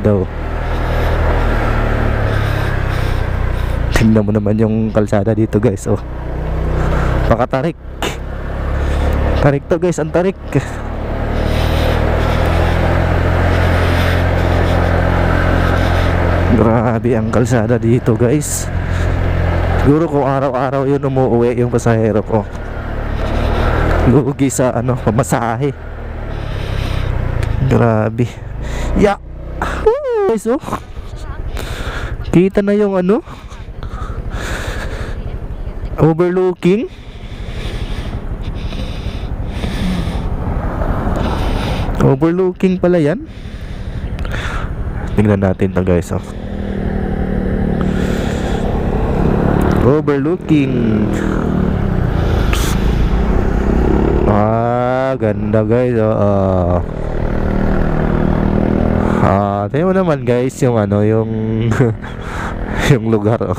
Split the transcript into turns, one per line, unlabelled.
daw. Tingnan mo naman yung kalsada dito guys. Oh, pakatarik. Tarik to guys, ang tarik. Grabe ang kalsada dito guys. Siguro kung araw-araw yun umuwi yung pasahero ko, lugi sa ano, pamasahe. Grabe. Ya. Guys, oh. Kita na yung ano, overlooking. Overlooking pala yan. Tingnan natin to guys, oh. Overlooking. Ganda guys, oh. Tingnan mo naman guys yung ano, yung yung lugar, oh.